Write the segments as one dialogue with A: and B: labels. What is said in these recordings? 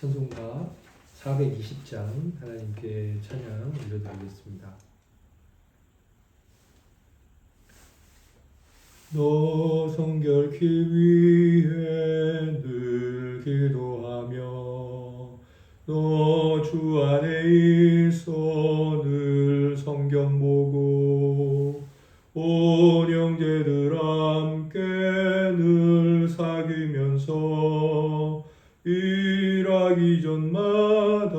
A: 찬송가 420장 하나님께 찬양 올려드리겠습니다. 너 성결케 위해 늘 기도하며 너 주 안에 있어 늘 성경 보고 온 형제들 함께 늘 사귀면서 일하기 전마다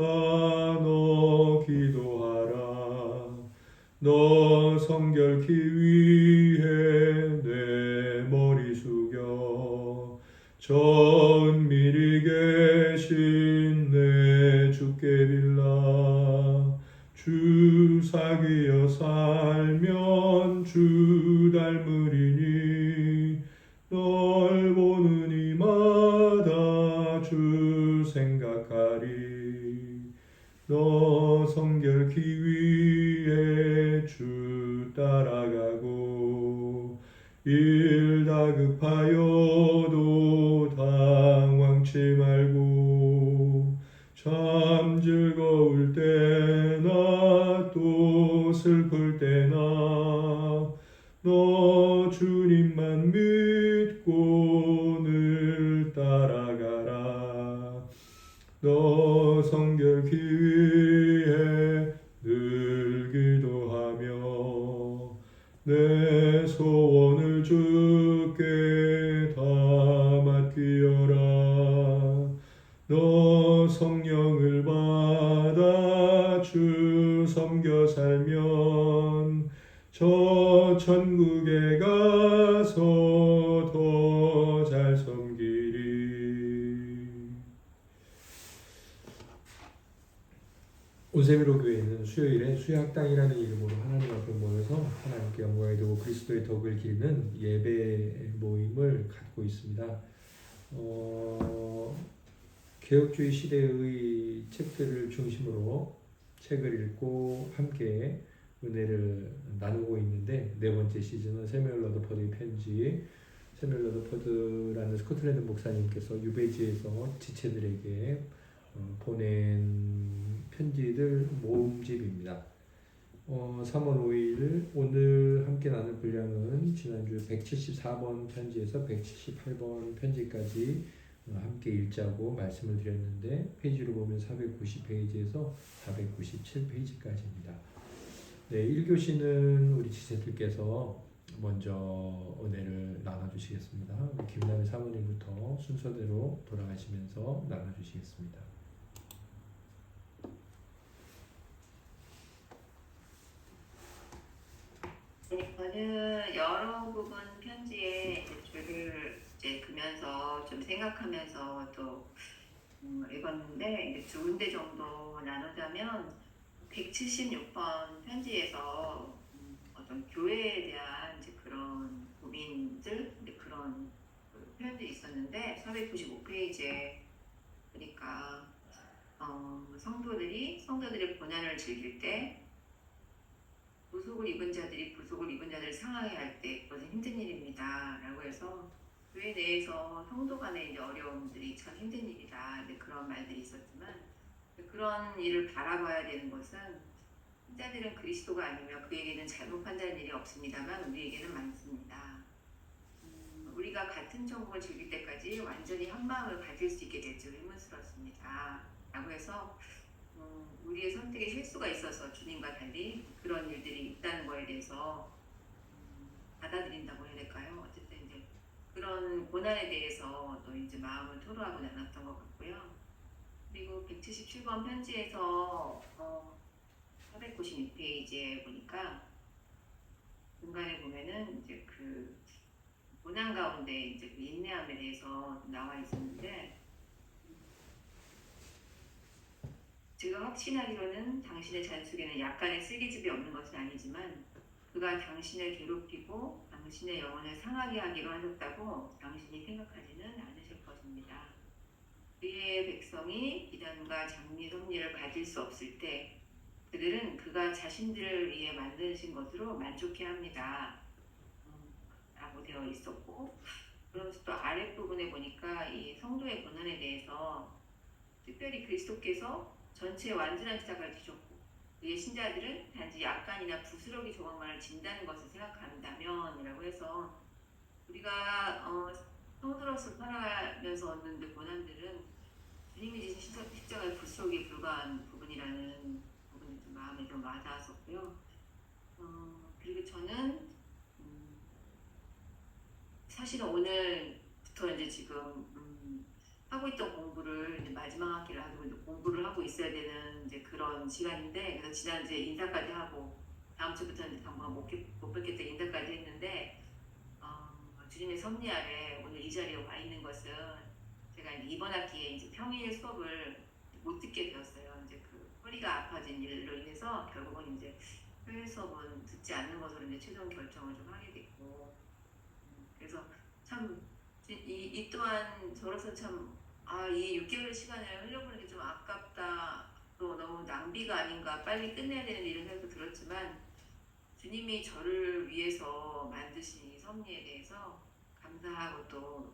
A: 너 기도하라. 너 성결케 위해 내 머리 숙여 저 은밀히 계신 내 주께 빌라. 주 사귀어 살면 주 닮으리니 널 보는 이마다 주 생각하리. 너 성결케 위해 주 따라가고 일 다급하여도 당황치 말고 참 즐거울 때나 또 슬플 때나 너 주님만 믿고 늘 따라가라. 너 성결케 위해 늘 기도하며 내 소원을 주께 다 맡기어라. 너 성령을 받아 주 섬겨 살면 저 천국에 가서 더 잘 섬기리. 온세미로 교회는 수요일에 수요학당이라는 이름으로 하나님 앞에 모여서 하나님께 영광을 두고 그리스도의 덕을 기리는 예배 모임을 갖고 있습니다. 개혁주의 시대의 책들을 중심으로 책을 읽고 함께 은혜를 나누고 있는데, 네 번째 시즌은 세뮤얼 러더퍼드의 편지. 세뮤얼 러더퍼드라는 스코틀랜드 목사님께서 유배지에서 지체들에게 보낸 편지들 모음집입니다. 3월 5일 오늘 함께 나눌 분량은 지난주 174번 편지에서 178번 편지까지 함께 읽자고 말씀을 드렸는데, 페이지로 보면 490페이지에서 497페이지까지입니다. 네, 1교시는 우리 지체들께서 먼저 은혜를 나눠주시겠습니다. 김남희 사모님부터 순서대로 돌아가시면서 나눠주시겠습니다.
B: 저는 여러 부분 편지에 줄을 그면서 좀 생각하면서 또 읽었는데, 이제 두 군데 정도 나누자면 176번 편지에서 어떤 교회에 대한 이제 그런 고민들, 그런 표현들이 있었는데, 495페이지에 그러니까 성도들의 고난을 즐길 때 부속을 입은 자들이 부속을 입은 자들을 상하게 할 때 그것은 힘든 일입니다 라고 해서, 교회 내에서 성도 간의 이제 어려움들이 참 힘든 일이다, 이제 그런 말들이 있었지만, 그런 일을 바라봐야 되는 것은 신자들은 그리스도가 아니며 그에게는 잘못 판단할 일이 없습니다만 우리에게는 많습니다. 우리가 같은 천국을 즐길 때까지 완전히 한 마음을 가질 수 있게 될지 의문스럽습니다 라고 해서, 우리의 선택에 실수가 있어서 주님과 달리 그런 일들이 있다는 거에 대해서 받아들인다고 해야 될까요? 어쨌든 이제 그런 고난에 대해서 또 이제 마음을 토로하고 나눴던 것 같고요. 그리고 177번 편지에서 496페이지에 보니까 중간에 보면은 이제 그 고난 가운데 이제 그 인내함에 대해서 나와 있었는데, 제가 확신하기로는 당신의 잔속에는 약간의 쓸개즙이 없는 것은 아니지만 그가 당신을 괴롭히고 당신의 영혼을 상하게 하기로 하셨다고 당신이 생각하지는 않으실 것입니다. 그의 백성이 비단과 장미, 섭리를 가질 수 없을 때 그들은 그가 자신들을 위해 만드신 것으로 만족해합니다 라고 되어 있었고, 그러면서 또 아랫부분에 보니까 이 성도의 고난에 대해서 특별히 그리스도께서 전체 완전한 십자가를 지셨고 그의 신자들은 단지 약간이나 부스러기 조각만을 진다는 것을 생각한다면이라고 해서 우리가 성도로서 살아가면서 얻는 그 고난들은 주님이 지신 십자가의 부스러기에 불과한 부분이라는 부분이 좀 마음에 좀 와닿았었고요. 그리고 저는 사실은 오늘부터 이제 지금 하고 있던 공부를 이제 마지막 학기를 하고 이제 공부를 하고 있어야 되는 이제 그런 시간인데, 그래서 지난주에 인사까지 하고 다음 주부터는 당분간 못 뵙겠다 인사까지 했는데, 주님의 섭리 아래 오늘 이 자리에 와 있는 것은 제가 이제 이번 학기에 이제 평일 수업을 못 듣게 되었어요. 이제 그 허리가 아파진 일로 인해서 결국은 이제 평일 수업은 듣지 않는 것으로 이제 최종 결정을 좀 하게 됐고, 그래서 참 이 또한 저로서 참 이 6개월 시간을 흘려보는 게 좀 아깝다, 또 너무 낭비가 아닌가, 빨리 끝내야 되는 이런 생각도 들었지만 주님이 저를 위해서 만드신 이 섭리에 대해서 감사하고 또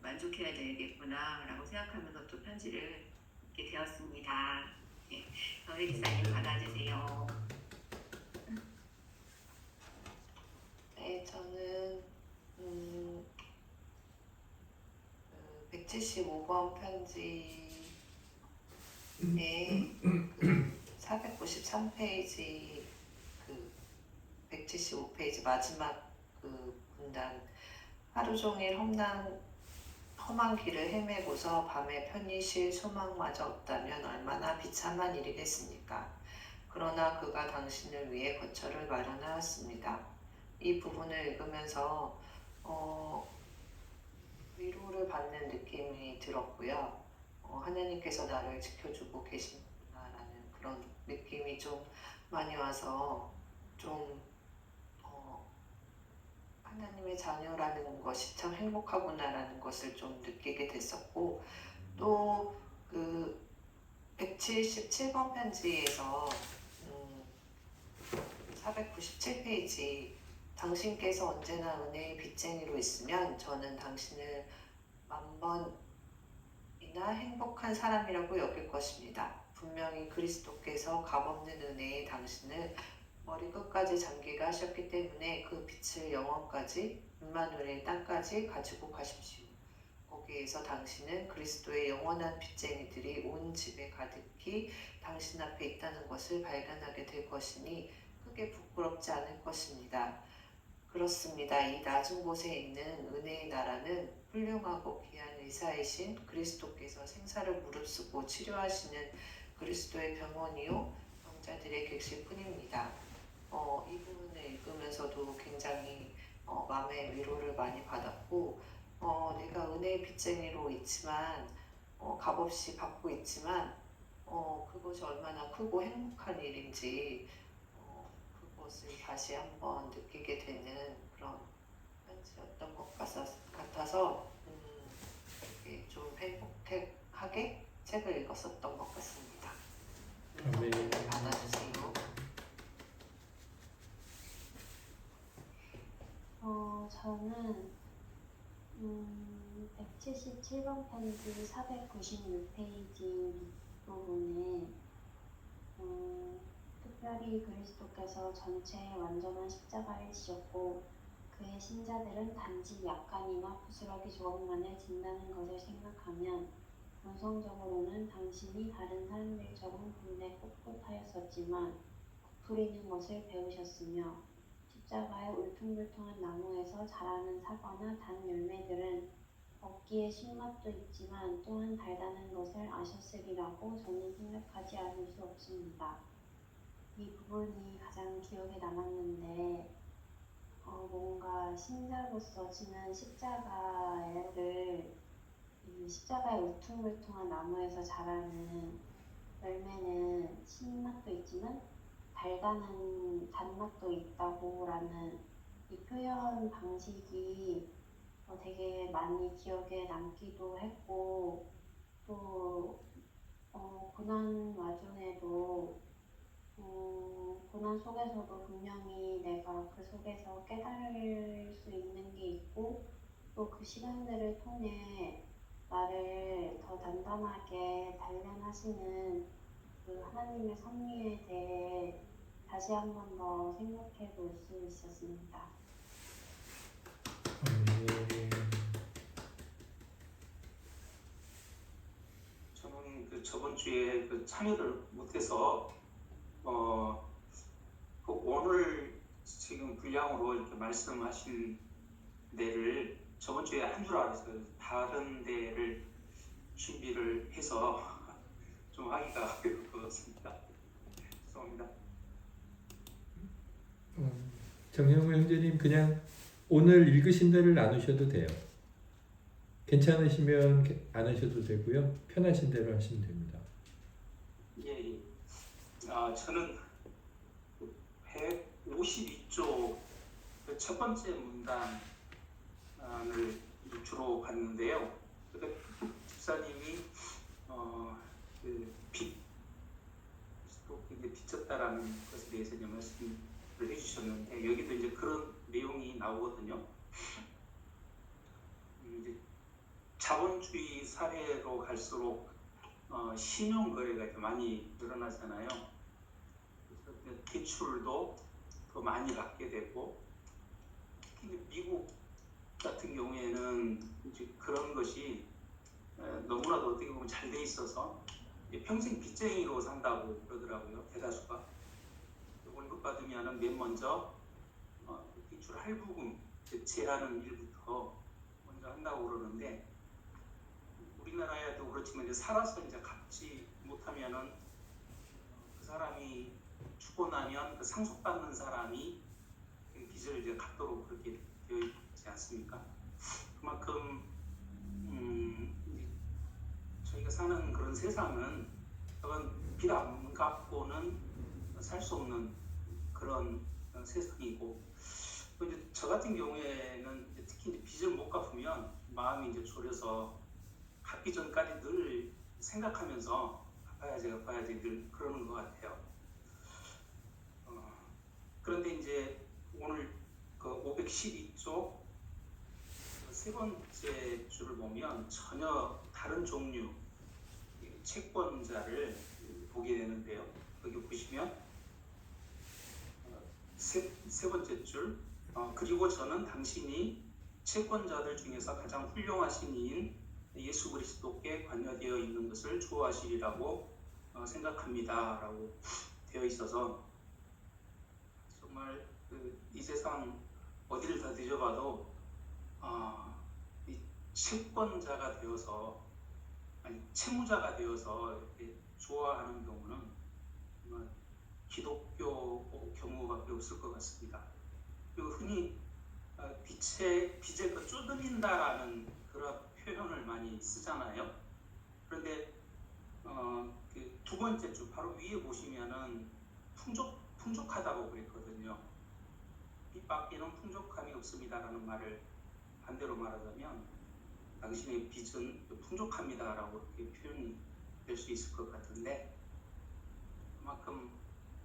B: 만족해야 되겠구나라고 생각하면서 또 편지를 읽게 되었습니다. 네, 저희 기사님 받아주세요.
C: 네, 저는 175번 편지에 493페이지 175페이지 마지막 문단, 하루 종일 험한 길을 헤매고서 밤에 편히 쉴 소망마저 없다면 얼마나 비참한 일이겠습니까? 그러나 그가 당신을 위해 거처를 마련하였습니다. 이 부분을 읽으면서 위로를 받는 느낌이 들었고요. 하나님께서 나를 지켜주고 계신다라는 그런 느낌이 좀 많이 와서 좀 하나님의 자녀라는 것이 참 행복하구나라는 것을 좀 느끼게 됐었고, 또 그 177번 편지에서 497페이지, 당신께서 언제나 은혜의 빚쟁이로 있으면 저는 당신을 만번이나 행복한 사람이라고 여길 것입니다. 분명히 그리스도께서 값없는 은혜에 당신을 머리끝까지 잠기게 하셨기 때문에 그 빛을 영원까지, 임마누엘의 땅까지 가지고 가십시오. 거기에서 당신은 그리스도의 영원한 빚쟁이들이 온 집에 가득히 당신 앞에 있다는 것을 발견하게 될 것이니 크게 부끄럽지 않을 것입니다. 그렇습니다. 이 낮은 곳에 있는 은혜의 나라는 훌륭하고 귀한 의사이신 그리스도께서 생사를 무릅쓰고 치료하시는 그리스도의 병원이요 병자들의 객실 뿐입니다. 이 부분을 읽으면서도 굉장히 마음의 위로를 많이 받았고, 내가 은혜의 빚쟁이로 있지만 값없이 받고 있지만 그것이 얼마나 크고 행복한 일인지 그것을 다시 한번 느끼게 되는 그런 편지였던 것 같아서 이렇게 좀 행복하게 책을 읽었었던 것 같습니다.
A: 아멘.
C: 받아주세요.
D: 저는 177번 편지 496페이지 부분에 특별히 그리스도께서 전체의 완전한 십자가를 지셨고 그의 신자들은 단지 약간이나 부스러기 조각만을 진다는 것을 생각하면 본성적으로는 당신이 다른 사람들처럼 본래 꼿꼿하였었지만 부리는 것을 배우셨으며 십자가의 울퉁불퉁한 나무에서 자라는 사과나 단 열매들은 먹기에 신맛도 있지만 또한 달다는 것을 아셨으리라고 저는 생각하지 않을 수 없습니다. 이 부분이 가장 기억에 남았는데 뭔가 신자로서 지는 십자가의 울퉁불퉁한 나무에서 자라는 열매는 신맛도 있지만 달다는 단맛도 있다고 라는 이 표현 방식이 되게 많이 기억에 남기도 했고, 또 고난 와중에도 고난 속에서도 분명히 내가 그 속에서 깨달을 수 있는 게 있고, 또 그 시간들을 통해 나를 더 단단하게 단련하시는 그 하나님의 섭리에 대해 다시 한 번 더 생각해 볼 수 있었습니다.
A: 아멘.
E: 저는 그 저번 주에 그 참여를 못해서 그 오늘 지금 분량으로 이렇게 말씀하신 데를 저번 주에 한 줄 알았어요. 다른 데를 준비를 해서 좀 하기가 어렵습니다. 죄송합니다.
A: 정영우 형제님 그냥 오늘 읽으신 대를 나누셔도 돼요. 괜찮으시면 안 하셔도 되고요. 편하신 대로 하시면 됩니다.
E: 예, 예. 저는 152쪽 첫 번째 문단을 주로 봤는데요. 집사님이 그리스도께 비쳤다라는 것에 대해서 이제 말씀을 해주셨는데 여기도 이제 그런 내용이 나오거든요. 이제 자본주의 사회로 갈수록 신용 거래가 이제 많이 늘어나잖아요. 그래서 대출도 더 많이 받게 되고 특히 미국 같은 경우에는 이제 그런 것이 너무나도 어떻게 보면 잘 돼 있어서 평생 빚쟁이로 산다고 그러더라고요. 대다수가 월급 받으면은 맨 먼저 대출 할부금 제하는 일부터 먼저 한다고 그러는데 우리나라에도 그렇지만 이제 살아서 이제 갚지 못하면은 그 사람이 죽고 나면 그 상속받는 사람이 그 빚을 이제 갚도록 그렇게 되어 있지 않습니까? 그만큼 저희가 사는 그런 세상은 저건 빚 안 갚고는 살 수 없는 그런 세상이고 이제 저 같은 경우에는 이제 특히 이제 빚을 못 갚으면 마음이 이제 졸여서 갚기 전까지 늘 생각하면서 갚아야지 늘 그러는 것 같아요. 그런데 이제 오늘 그 512쪽 세 번째 줄을 보면 전혀 다른 종류 채권자를 보게 되는데요. 여기 보시면 세 번째 줄 그리고 저는 당신이 채권자들 중에서 가장 훌륭하신 이인 예수 그리스도께 관여되어 있는 것을 좋아하시리라고 생각합니다 라고 되어 있어서 정말 이 세상 어디를 다 뒤져봐도 이 채권자가 되어서 아니 채무자가 되어서 이렇게 좋아하는 경우는 정말 기독교 경우밖에 없을 것 같습니다. 그리고 흔히 빚에 그 쪼들린다라는 그런 표현을 많이 쓰잖아요. 그런데 그 두 번째 줄 바로 위에 보시면은 풍족하다고 그랬거든요. 빚밖에는 풍족함이 없습니다라는 말을 반대로 말하자면 당신의 빚은 풍족합니다라고 이렇게 표현이 될 수 있을 것 같은데 그만큼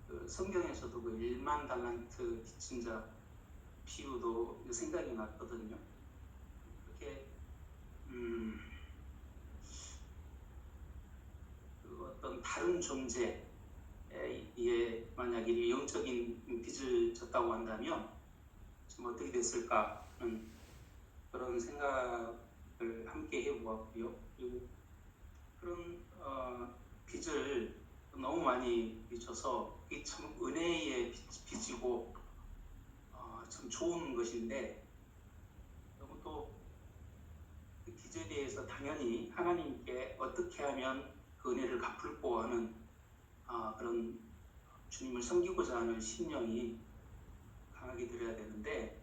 E: 그 성경에서도 그 1만 달란트 빚진 자 비유도 생각이 났거든요. 그렇게 그 어떤 다른 존재에 만약에 영적인 빚을 졌다고 한다면 지금 어떻게 됐을까 하는 그런 생각을 함께 해보았고요. 그리고 그런 빚을 너무 많이 져서 이게 참 은혜의 빚이고 참 좋은 것인데 너무 또 그 빚에 대해서 당연히 하나님께 어떻게 하면 그 은혜를 갚을고 하는 그런 주님을 섬기고자 하는 심령이 강하게 들어야 되는데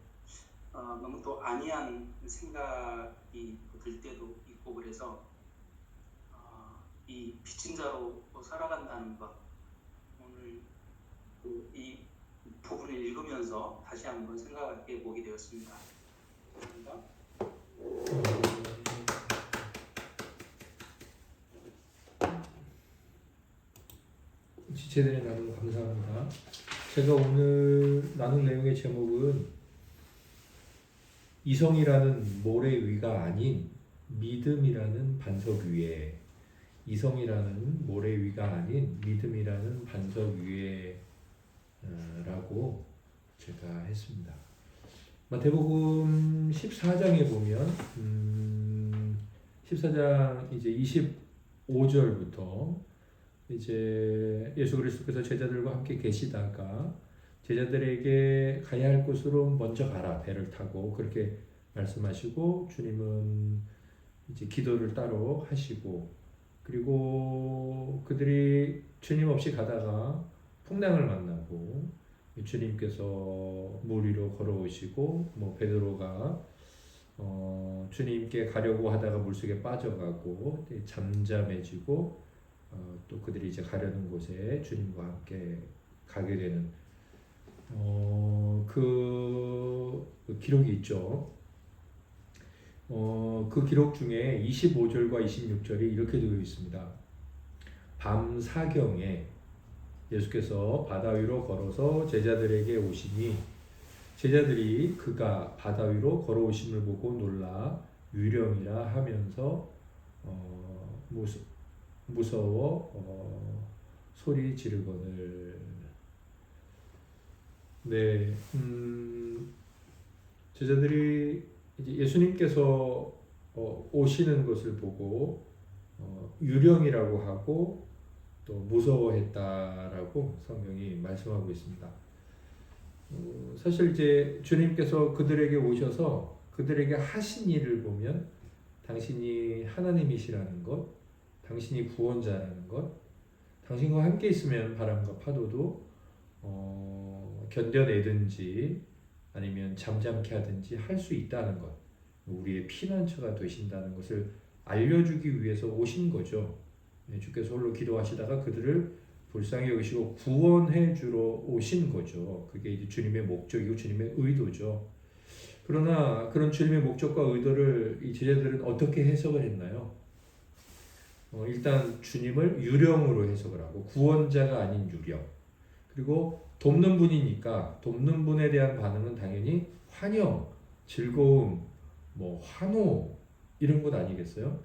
E: 너무 또 안이한 생각이 들 때도 있고 그래서 이 빚진 자로 살아간다는 것 오늘 이 부분을 읽으면서 다시 한번 생각해 보게 되었습니다. 감사합니다.
A: 지체들의 나눔 감사합니다. 제가 오늘 나눈 내용의 제목은 이성이라는 모래 위가 아닌 믿음이라는 반석 위에, 이성이라는 모래 위가 아닌 믿음이라는 반석 위에 라고 제가 했습니다. 마태복음 14장에 보면 14장 이제 25절부터 이제 예수 그리스도께서 제자들과 함께 계시다가 제자들에게 가야 할 곳으로 먼저 가라, 배를 타고 그렇게 말씀하시고, 주님은 이제 기도를 따로 하시고, 그리고 그들이 주님 없이 가다가 풍랑을 만나고 주님께서 물 위로 걸어오시고, 뭐 베드로가 주님께 가려고 하다가 물속에 빠져가고 잠잠해지고, 또 그들이 이제 가려는 곳에 주님과 함께 가게 되는 그 기록이 있죠. 그 기록 중에 25절과 26절이 이렇게 되어 있습니다. 밤 사경에 예수께서 바다 위로 걸어서 제자들에게 오시니 제자들이 그가 바다 위로 걸어오심을 보고 놀라 유령이라 하면서 무서워 소리 지르거늘. 네, 제자들이 이제 예수님께서 오시는 것을 보고 유령이라고 하고 또 무서워했다라고 성경이 말씀하고 있습니다. 사실 이제 주님께서 그들에게 오셔서 그들에게 하신 일을 보면 당신이 하나님이시라는 것, 당신이 구원자라는 것, 당신과 함께 있으면 바람과 파도도 견뎌내든지 아니면 잠잠케 하든지 할 수 있다는 것, 우리의 피난처가 되신다는 것을 알려주기 위해서 오신 거죠. 주께서 홀로 기도하시다가 그들을 불쌍히 여기시고 구원해 주러 오신 거죠. 그게 이제 주님의 목적이고 주님의 의도죠. 그러나 그런 주님의 목적과 의도를 이 제자들은 어떻게 해석을 했나요? 일단 주님을 유령으로 해석을 하고, 구원자가 아닌 유령. 그리고 돕는 분이니까 돕는 분에 대한 반응은 당연히 환영, 즐거움, 뭐 환호 이런 것 아니겠어요?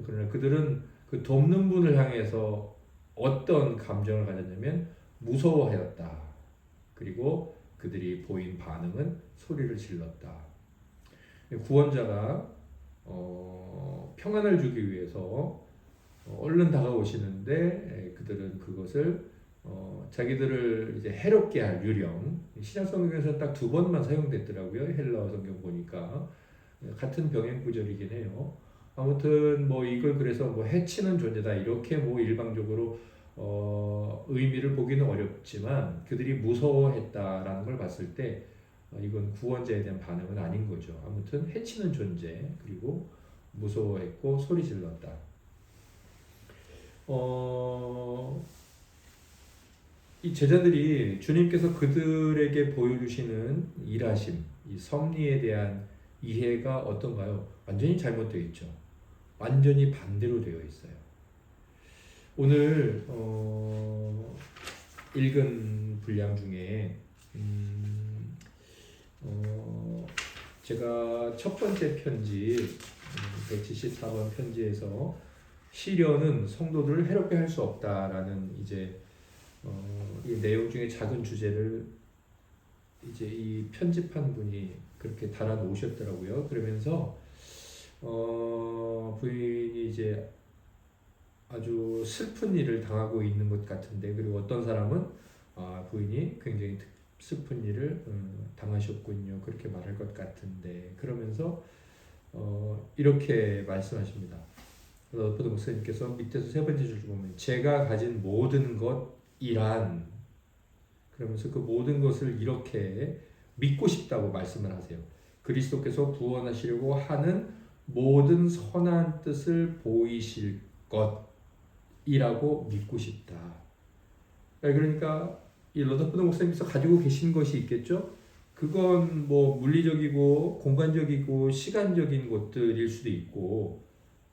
A: 그러나 그들은 그 돕는 분을 향해서 어떤 감정을 가졌냐면 무서워하였다. 그리고 그들이 보인 반응은 소리를 질렀다. 구원자가 평안을 주기 위해서 얼른 다가오시는데 그들은 그것을 자기들을 이제 해롭게 할 유령, 신약 성경에서는 딱 2번만 사용됐더라고요. 헬라어 성경 보니까 같은 병행 구절이긴 해요. 아무튼 뭐 이걸 그래서 뭐 해치는 존재다 이렇게 뭐 일방적으로 의미를 보기는 어렵지만 그들이 무서워했다라는 걸 봤을 때 이건 구원자에 대한 반응은 아닌 거죠. 아무튼 해치는 존재, 그리고 무서워했고 소리 질렀다. 이 제자들이 주님께서 그들에게 보여주시는 일하심, 이 섭리에 대한 이해가 어떤가요? 완전히 잘못되어 있죠. 완전히 반대로 되어 있어요. 오늘 읽은 분량 중에 제가 첫 번째 편지 174번 편지에서 시련은 성도들을 해롭게 할 수 없다라는 이제 이 내용 중에 작은 주제를 이제 이 편집한 분이 그렇게 달아 놓으셨더라고요. 그러면서 부인이 이제 아주 슬픈 일을 당하고 있는 것 같은데, 그리고 어떤 사람은 부인이 굉장히 슬픈 일을 당하셨군요, 그렇게 말할 것 같은데, 그러면서 이렇게 말씀하십니다. 러버트 목사님께서 밑에서 세 번째 줄 보면 제가 가진 모든 것이란, 그러면서 그 모든 것을 이렇게 믿고 싶다고 말씀을 하세요. 그리스도께서 구원하시려고 하는 모든 선한 뜻을 보이실 것이라고 믿고 싶다. 그러니까 이 러버트 목사님께서 가지고 계신 것이 있겠죠. 그건 뭐 물리적이고 공간적이고 시간적인 것들일 수도 있고,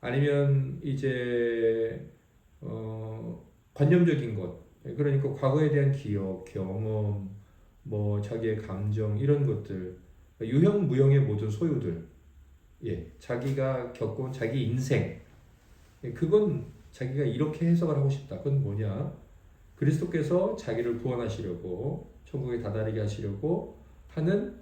A: 아니면 이제 관념적인 것, 그러니까 과거에 대한 기억, 경험, 뭐 자기의 감정, 이런 것들, 유형 무형의 모든 소유들, 자기가 겪어온 자기 인생, 그건 자기가 이렇게 해석을 하고 싶다. 그건 뭐냐? 그리스도께서 자기를 구원하시려고 천국에 다다르게 하시려고 하는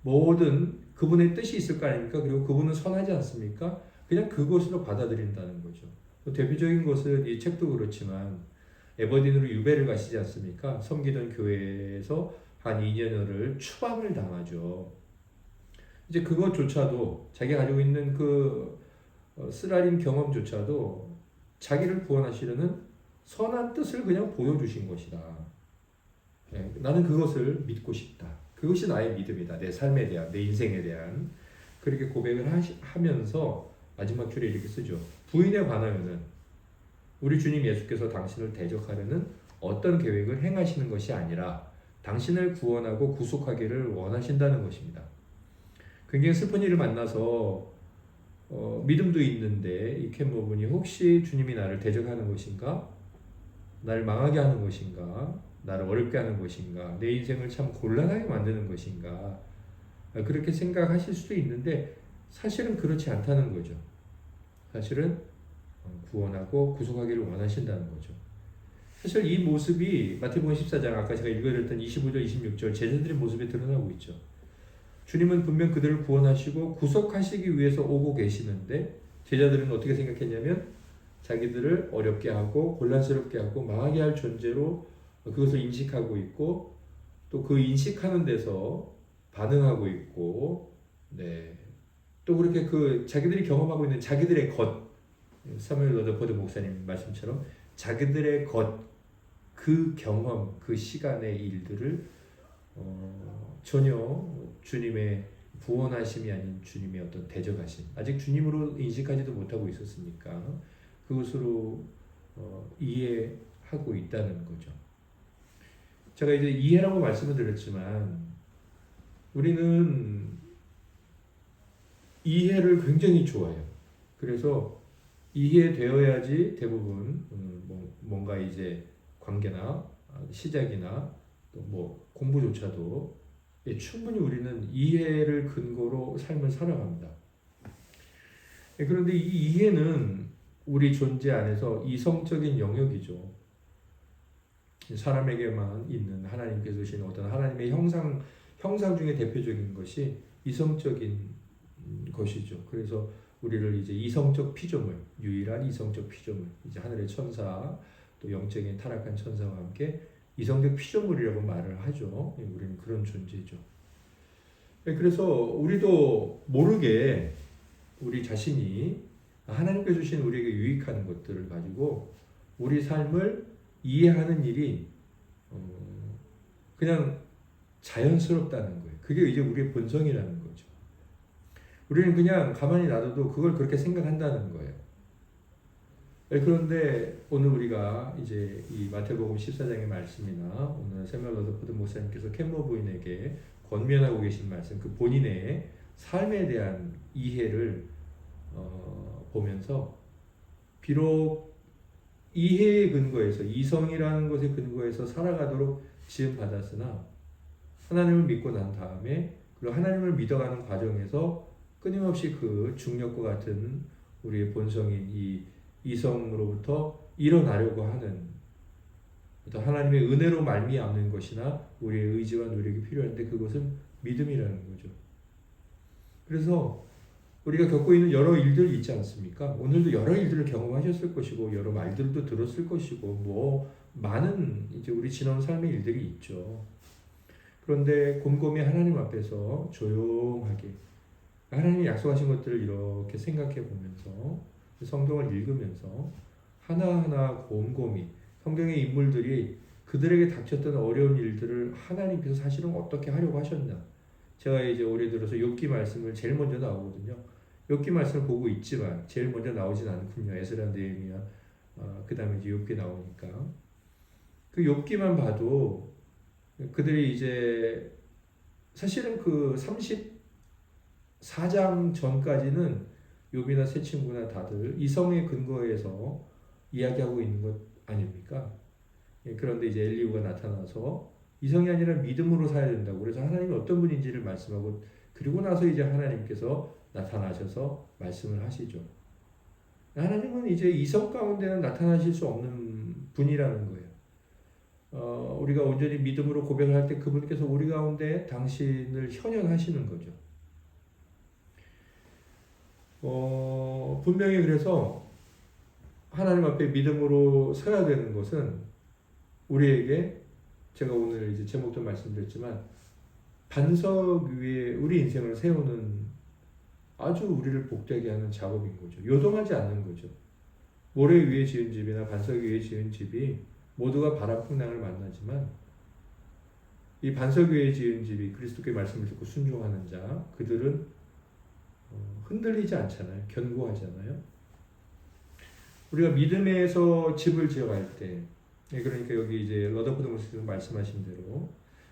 A: 모든 그분의 뜻이 있을 거 아닙니까? 그리고 그분은 선하지 않습니까? 그냥 그것으로 받아들인다는 거죠. 대표적인 것은 이 책도 그렇지만 에버딘으로 유배를 가시지 않습니까? 섬기던 교회에서 한 2년여를 추방을 당하죠. 이제 그것조차도 자기가 가지고 있는 그 쓰라린 경험조차도 자기를 구원하시려는 선한 뜻을 그냥 보여주신 것이다. 나는 그것을 믿고 싶다. 그것이 나의 믿음이다. 내 삶에 대한, 내 인생에 대한. 그렇게 고백을 하면서 마지막 줄에 이렇게 쓰죠. 부인에 관하여는 우리 주님 예수께서 당신을 대적하려는 어떤 계획을 행하시는 것이 아니라 당신을 구원하고 구속하기를 원하신다는 것입니다. 굉장히 슬픈 일을 만나서 믿음도 있는데 이 캔버분이 혹시 주님이 나를 대적하는 것인가? 나를 망하게 하는 것인가? 나를 어렵게 하는 것인가? 내 인생을 참 곤란하게 만드는 것인가? 그렇게 생각하실 수도 있는데 사실은 그렇지 않다는 거죠. 사실은 구원하고 구속하기를 원하신다는 거죠. 사실 이 모습이 마태복음 14장 아까 제가 읽어드렸던 25절 26절 제자들의 모습에 드러나고 있죠. 주님은 분명 그들을 구원하시고 구속하시기 위해서 오고 계시는데 제자들은 어떻게 생각했냐면 자기들을 어렵게 하고 곤란스럽게 하고 망하게 할 존재로 그것을 인식하고 있고 또 그 인식하는 데서 반응하고 있고 또 그렇게 그 자기들이 경험하고 있는 자기들의 것 사무엘 러더퍼드 목사님 말씀처럼 자기들의 것 그 경험 그 시간의 일들을 전혀 주님의 구원하심이 아닌 주님의 어떤 대적하심 아직 주님으로 인식하지도 못하고 있었으니까 그것으로 이해하고 있다는 거죠. 제가 이제 이해라고 말씀을 드렸지만 우리는 이해를 굉장히 좋아해요. 그래서 이해되어야지 대부분 뭔가 이제 관계나 시작이나 또 뭐 공부조차도 충분히 우리는 이해를 근거로 삶을 살아갑니다. 그런데 이 이해는 우리 존재 안에서 이성적인 영역이죠. 사람에게만 있는 하나님께서 주신 어떤 하나님의 형상 중에 대표적인 것이 이성적인 것이죠. 그래서 우리를 이제 이성적 피조물, 유일한 이성적 피조물, 이제 하늘의 천사, 또 영적인 타락한 천사와 함께 이성적 피조물이라고 말을 하죠. 우리는 그런 존재죠. 그래서 우리도 모르게 우리 자신이 하나님께서 주신 우리에게 유익한 것들을 가지고 우리 삶을 이해하는 일이 그냥 자연스럽다는 거예요. 그게 이제 우리의 본성이라는 거죠. 우리는 그냥 가만히 놔둬도 그걸 그렇게 생각한다는 거예요. 그런데 오늘 우리가 이제 이 마태복음 14장의 말씀이나 오늘 세멜 러더퍼드 목사님께서 캔버 부인에게 권면하고 계신 말씀, 그 본인의 삶에 대한 이해를 보면서 비록 이해의 근거에서 이성이라는 것의 근거에서 살아가도록 지음받았으나 하나님을 믿고 난 다음에 그리고 하나님을 믿어가는 과정에서 끊임없이 그 중력과 같은 우리의 본성인 이 이성으로부터 일어나려고 하는 어떤 하나님의 은혜로 말미암는 것이나 우리의 의지와 노력이 필요한데 그것은 믿음이라는 거죠. 그래서 우리가 겪고 있는 여러 일들이 있지 않습니까? 오늘도 여러 일들을 경험하셨을 것이고 여러 말들도 들었을 것이고 뭐 많은 이제 우리 지난 삶의 일들이 있죠. 그런데 곰곰이 하나님 앞에서 조용하게 하나님이 약속하신 것들을 이렇게 생각해 보면서 성경을 읽으면서 하나하나 곰곰이 성경의 인물들이 그들에게 닥쳤던 어려운 일들을 하나님께서 사실은 어떻게 하려고 하셨나. 제가 이제 올해 들어서 욥기 말씀을 제일 먼저 나오거든요. 욥기 말씀을 보고 있지만 제일 먼저 나오진 않군요. 에스라 느헤미야 그 다음에 이제 욥기 나오니까 그 욥기만 봐도 그들이 이제 사실은 그 34장 전까지는 욥이나 세 친구나 다들 이성의 근거에서 이야기하고 있는 것 아닙니까? 그런데 이제 엘리후가 나타나서 이성이 아니라 믿음으로 살아야 된다고 그래서 하나님이 어떤 분인지를 말씀하고 그리고 나서 이제 하나님께서 나타나셔서 말씀을 하시죠. 하나님은 이제 이성 가운데는 나타나실 수 없는 분이라는 거예요. 우리가 온전히 믿음으로 고백을 할 때 그분께서 우리 가운데 당신을 현현하시는 거죠. 분명히 그래서 하나님 앞에 믿음으로 서야 되는 것은 우리에게, 제가 오늘 이제 제목도 말씀드렸지만, 반석 위에 우리 인생을 세우는 아주 우리를 복되게 하는 작업인 거죠. 요동하지 않는 거죠. 모래 위에 지은 집이나 반석 위에 지은 집이 모두가 바람풍랑을 만나지만, 이 반석 위에 지은 집이 그리스도께 말씀을 듣고 순종하는 자, 그들은 흔들리지 않잖아요. 견고하잖아요. 우리가 믿음에서 집을 지어갈 때, 그러니까 여기 이제 러더포드 목사님 말씀하신 대로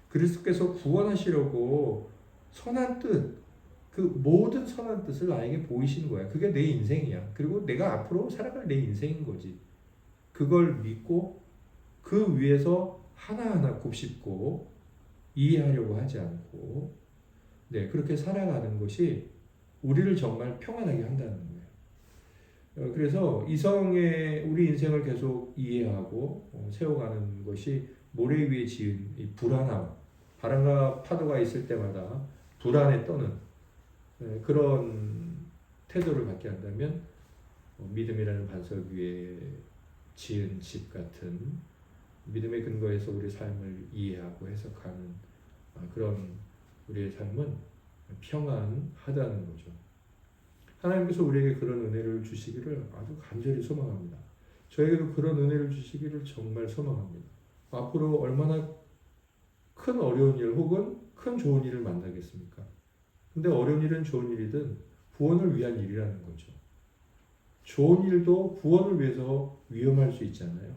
A: 그리스도께서 구원하시려고 선한 뜻, 그 모든 선한 뜻을 나에게 보이시는 거야. 그게 내 인생이야. 그리고 내가 앞으로 살아갈 내 인생인 거지. 그걸 믿고 그 위에서 하나하나 곱씹고 이해하려고 하지 않고, 네, 그렇게 살아가는 것이 우리를 정말 평안하게 한다는 거예요. 그래서 이성의 우리 인생을 계속 이해하고 세워가는 것이 모래 위에 지은 이 불안함, 바람과 파도가 있을 때마다 불안에 떠는 그런 태도를 갖게 한다면 믿음이라는 반석 위에 지은 집 같은 믿음의 근거에서 우리 삶을 이해하고 해석하는 그런 우리의 삶은 평안하다는 거죠. 하나님께서 우리에게 그런 은혜를 주시기를 아주 간절히 소망합니다. 저에게도 그런 은혜를 주시기를 정말 소망합니다. 앞으로 얼마나 큰 어려운 일 혹은 큰 좋은 일을 만나겠습니까? 근데 어려운 일은 좋은 일이든 구원을 위한 일이라는 거죠. 좋은 일도 구원을 위해서 위험할 수 있잖아요.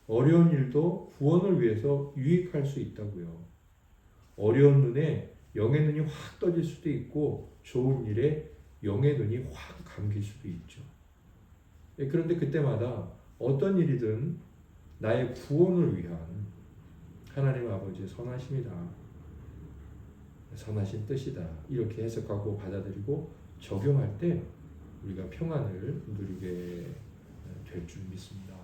A: 어려운 일도 구원을 위해서 유익할 수 있다고요. 어려운 눈에 영의 눈이 확 떠질 수도 있고 좋은 일에 영의 눈이 확 감길 수도 있죠. 그런데 그때마다 어떤 일이든 나의 구원을 위한 하나님 아버지의 선하심이다, 선하신 뜻이다, 이렇게 해석하고 받아들이고 적용할 때 우리가 평안을 누리게 될 줄 믿습니다.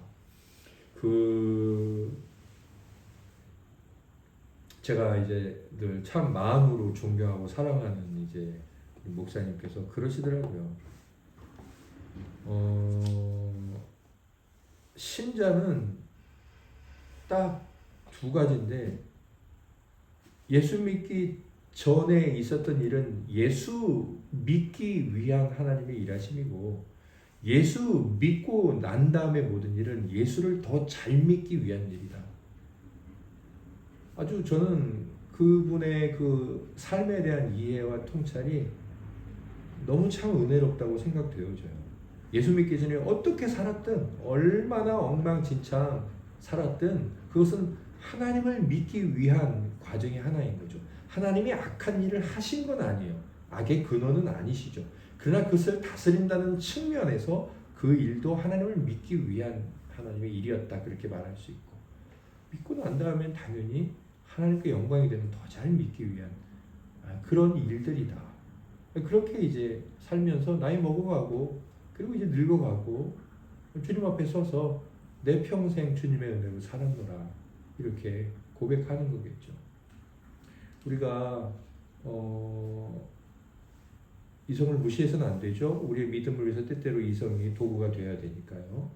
A: 제가 이제 늘 참 마음으로 존경하고 사랑하는 이제 목사님께서 그러시더라고요. 신자는 딱 두 가지인데, 예수 믿기 전에 있었던 일은 예수 믿기 위한 하나님의 일하심이고, 예수 믿고 난 다음에 모든 일은 예수를 더 잘 믿기 위한 일이다. 아주 저는 그분의 그 삶에 대한 이해와 통찰이 너무 참 은혜롭다고 생각돼요. 저요. 예수 믿기 전에 어떻게 살았든, 얼마나 엉망진창 살았든, 그것은 하나님을 믿기 위한 과정의 하나인 거죠. 하나님이 악한 일을 하신 건 아니에요. 악의 근원은 아니시죠. 그러나 그것을 다스린다는 측면에서 그 일도 하나님을 믿기 위한 하나님의 일이었다, 그렇게 말할 수 있고, 믿고 난 다음엔 당연히 하나님께 영광이 되는 더 잘 믿기 위한 그런 일들이다. 그렇게 이제 살면서 나이 먹어가고, 그리고 이제 늙어가고, 주님 앞에 서서 내 평생 주님의 은혜로 살았노라, 이렇게 고백하는 거겠죠. 우리가 이성을 무시해서는 안 되죠. 우리의 믿음을 위해서 때때로 이성이 도구가 되어야 되니까요.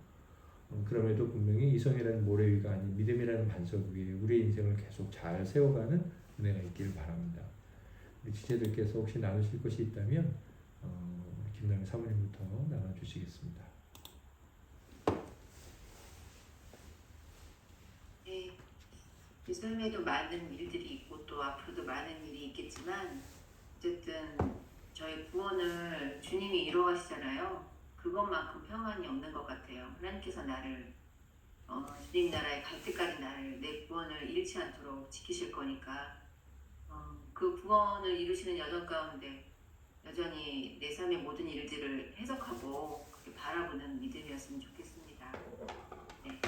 A: 그럼에도 분명히 이성이라는 모래 위가 아닌 믿음이라는 반석 위에 우리의 인생을 계속 잘 세워가는 은혜가 있기를 바랍니다. 우리 지체들께서 혹시 나누실 것이 있다면 김남희 사모님부터 나눠주시겠습니다.
B: 네, 이 삶에도 많은 일들이 있고 또 앞으로도 많은 일이 있겠지만, 어쨌든 저희 구원을 주님이 이루어가시잖아요. 그것만큼 평안이 없는 것 같아요. 하나님께서 나를 주님 나라에 갈 때까지 나를, 내 구원을 잃지 않도록 지키실 거니까 그 구원을 이루시는 여정 가운데 여전히 내 삶의 모든 일들을 해석하고 그렇게 바라보는 믿음이었으면 좋겠습니다. 네,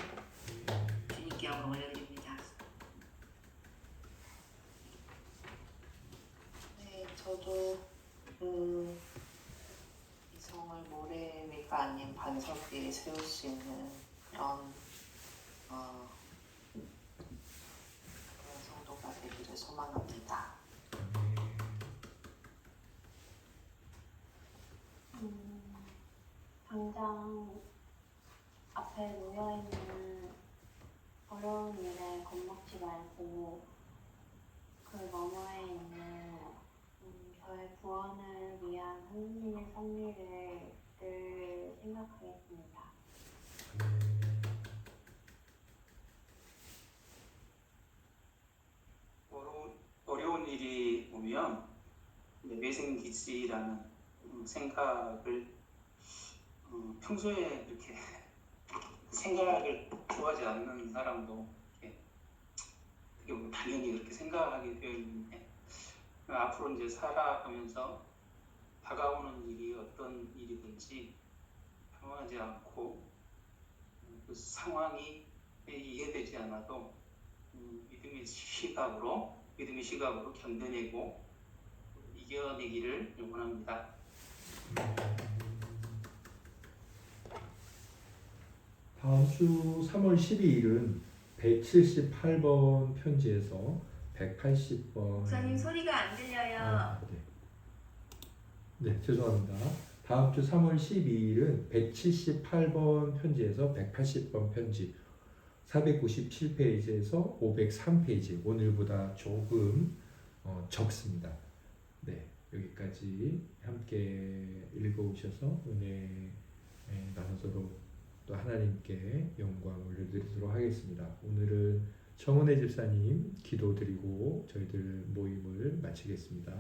B: 주님께 영광 올려드립니다.
C: 네, 저도 높이 세울 수 있는 그런 성도가 되기를 소망합니다.
D: 당장 앞에 놓여있는 어려운 일에 겁먹지 말고 그 너머에 있는 저의 구원을 위한 하느님의 섭리를 늘 생각하겠습니다.
E: 어려운 일이 오면 매생기지라는 생각을 평소에 이렇게 생각을 좋아하지 않는 사람도 이렇게 어떻게 보면 당연히 그렇게 생각하게 되어 있는데 앞으로 이제 살아가면서 다가오는 일이 어떤 일이든지 당황하지 않고 그 상황이 이해되지 않아도 믿음의 시각으로 견뎌내고 이겨내기를 원합니다.
A: 다음 주 3월 12일은 178번 편지에서 180번.
B: 목사님 소리가 안 들려요.
A: 네, 죄송합니다. 다음 주 3월 12일은 178번 편지에서 180번 편지, 497페이지에서 503페이지, 오늘보다 조금 적습니다. 네, 여기까지 함께 읽어오셔서 은혜 나누도록 또 하나님께 영광 올려드리도록 하겠습니다. 오늘은 정은혜 집사님 기도드리고 저희들 모임을 마치겠습니다.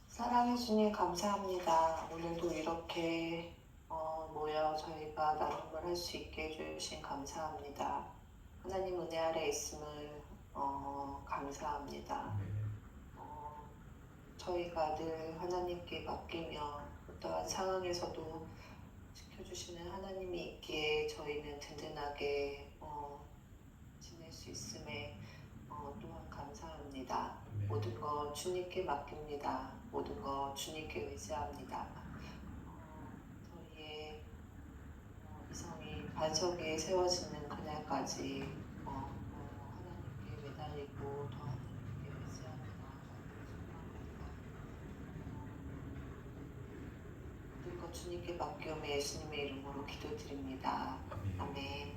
C: 사랑해 주님 감사합니다. 오늘도 이렇게 모여 저희가 나눔을 할 수 있게 해주신 감사합니다. 하나님 은혜 아래 있음을 감사합니다. 저희가 늘 하나님께 맡기며 어떠한 상황에서도 지켜주시는 하나님이 있기에 저희는 든든하게 지낼 수 있음에 또한 감사합니다. 모든 것 주님께 맡깁니다. 모든 것 주님께 의지합니다. 저희의 이성이 반석 위에 세워지는 그날까지 하나님께 매달리고 더 하나님께 의지하는 모든 것 주님께 맡기오며 예수님의 이름으로 기도드립니다. 아멘.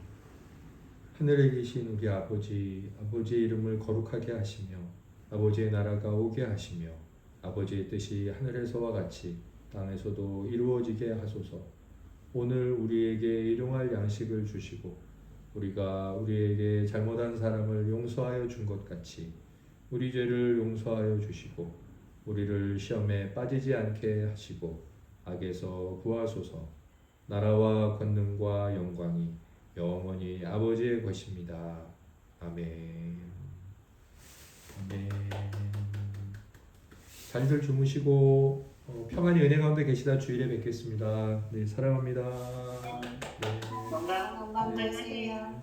A: 하늘에 계신 우리 아버지, 아버지의 이름을 거룩하게 하시며 아버지의 나라가 오게 하시며 아버지의 뜻이 하늘에서와 같이 땅에서도 이루어지게 하소서. 오늘 우리에게 일용할 양식을 주시고 우리가 우리에게 잘못한 사람을 용서하여 준 것 같이 우리 죄를 용서하여 주시고 우리를 시험에 빠지지 않게 하시고 악에서 구하소서. 나라와 권능과 영광이 영원히 아버지의 것입니다. 아멘. 아멘. 잘들 주무시고 평안히 은혜 가운데 계시다 주일에 뵙겠습니다. 네, 사랑합니다. 네.
C: 건강 되세요.